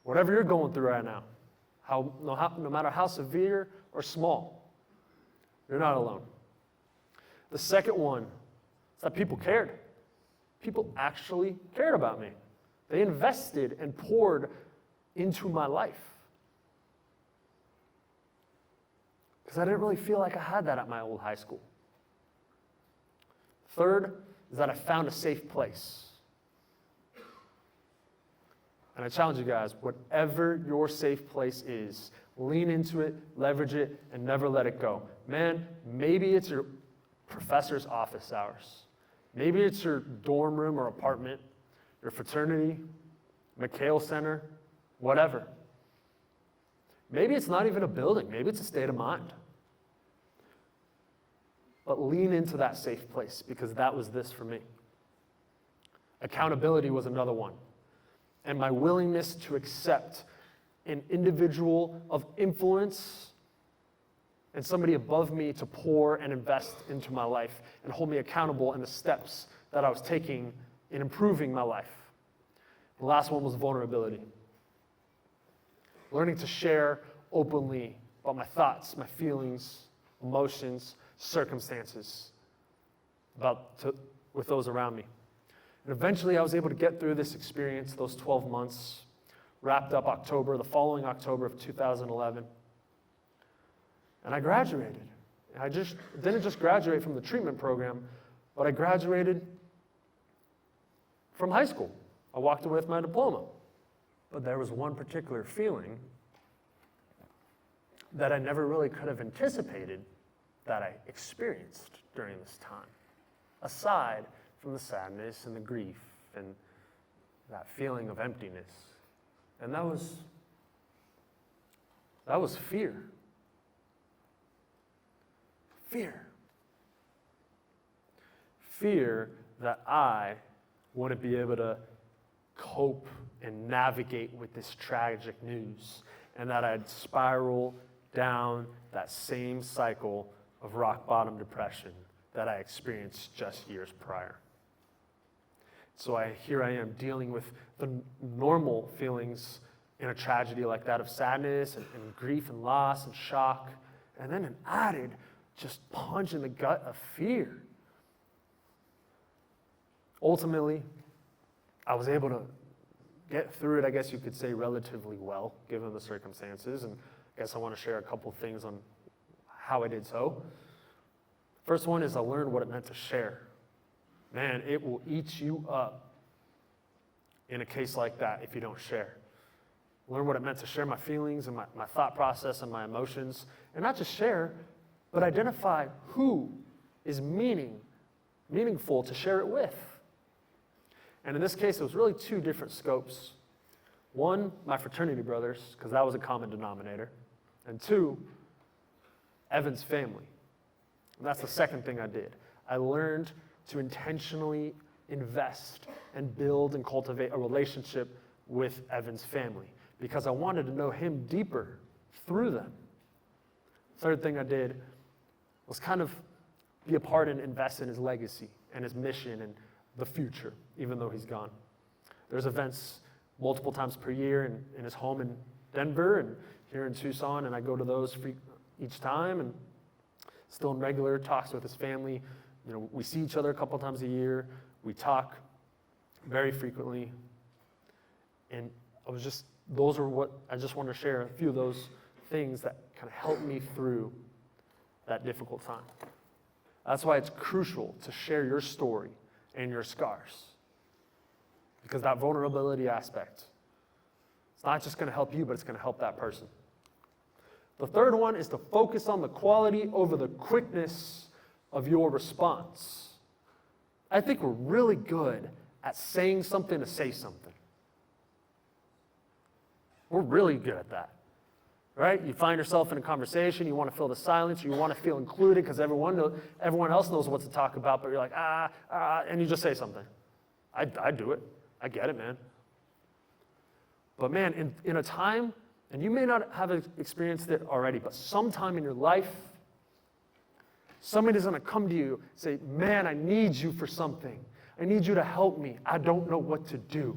Whatever you're going through right now, no matter how severe or small, you're not alone. The second one is that people cared. People actually cared about me. They invested and poured into my life. Because I didn't really feel like I had that at my old high school. Third is that I found a safe place. And I challenge you guys, whatever your safe place is, lean into it, leverage it, and never let it go. Man, maybe it's your professor's office hours. Maybe it's your dorm room or apartment, your fraternity, McHale Center, whatever. Maybe it's not even a building. Maybe it's a state of mind. But lean into that safe place, because that was this for me. Accountability was another one. And my willingness to accept an individual of influence and somebody above me to pour and invest into my life and hold me accountable in the steps that I was taking in improving my life. The last one was vulnerability. Learning to share openly about my thoughts, my feelings, emotions, circumstances with those around me. And eventually I was able to get through this experience, those 12 months, wrapped up the following October of 2011. And I graduated. And I didn't just graduate from the treatment program, but I graduated from high school. I walked away with my diploma. But there was one particular feeling that I never really could have anticipated that I experienced during this time, aside from the sadness and the grief and that feeling of emptiness. And that was fear. Fear. Fear that I wouldn't be able to cope and navigate with this tragic news, and that I'd spiral down that same cycle of rock bottom depression that I experienced just years prior. So here I am dealing with the normal feelings in a tragedy like that of sadness and grief and loss and shock, and then an added just punch in the gut of fear. Ultimately, I was able to get through it, I guess you could say, relatively well, given the circumstances, and I guess I want to share a couple things on how I did so. First one is I learned what it meant to share. Man, it will eat you up in a case like that if you don't share. Learn what it meant to share my feelings and my thought process and my emotions, and not just share, but identify who is meaningful to share it with. And in this case, it was really two different scopes. One, my fraternity brothers, because that was a common denominator. And two, Evan's family. And that's the second thing I did. I learned to intentionally invest and build and cultivate a relationship with Evan's family, because I wanted to know him deeper through them. Third thing I did was kind of be a part and invest in his legacy and his mission and the future, even though he's gone. There's events multiple times per year in his home in Denver and here in Tucson, and I go to those each time, and still in regular talks with his family. You know, we see each other a couple times a year. We talk very frequently. And those are what I just want to share, a few of those things that kind of helped me through that difficult time. That's why it's crucial to share your story and your scars. Because that vulnerability aspect, it's not just going to help you, but it's going to help that person. The third one is to focus on the quality over the quickness of your response. I think we're really good at saying something to say something. We're really good at that, right? You find yourself in a conversation, you want to fill the silence, you want to feel included because everyone else knows what to talk about, but you're like, and you just say something. I do it. I get it, man. But man, in a time, and you may not have experienced it already, but sometime in your life, somebody's going to come to you and say, man, I need you for something. I need you to help me. I don't know what to do.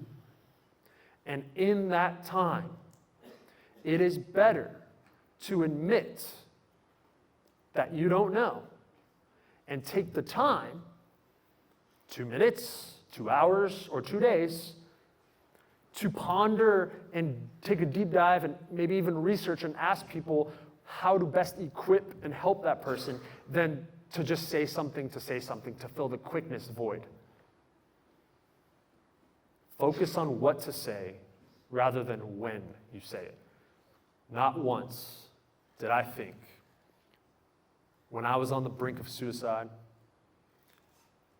And in that time, it is better to admit that you don't know and take the time, 2 minutes, 2 hours, or 2 days, to ponder and take a deep dive and maybe even research and ask people how to best equip and help that person than to just say something to fill the quickness void. Focus on what to say rather than when you say it. Not once did I think, when I was on the brink of suicide,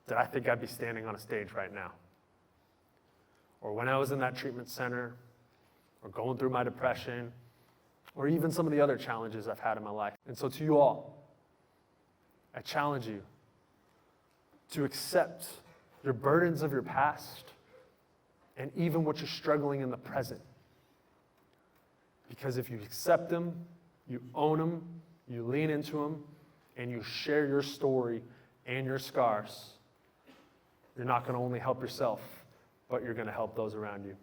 did I think I'd be standing on a stage right now. Or when I was in that treatment center, or going through my depression, or even some of the other challenges I've had in my life. And so to you all, I challenge you to accept your burdens of your past and even what you're struggling in the present. Because if you accept them, you own them, you lean into them, and you share your story and your scars, you're not going to only help yourself, but you're going to help those around you.